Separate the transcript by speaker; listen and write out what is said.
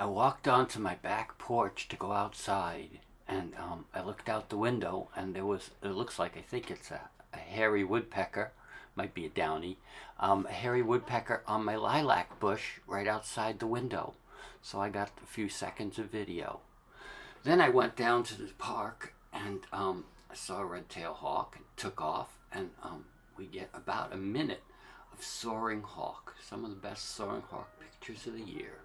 Speaker 1: I walked onto my back porch to go outside, and I looked out the window, and it looks like, I think it's a hairy woodpecker, might be a downy, a hairy woodpecker on my lilac bush right outside the window. So I got a few seconds of video. Then I went down to the park, and I saw a red-tailed hawk and took off, and we get about a minute of soaring hawk, some of the best soaring hawk pictures of the year.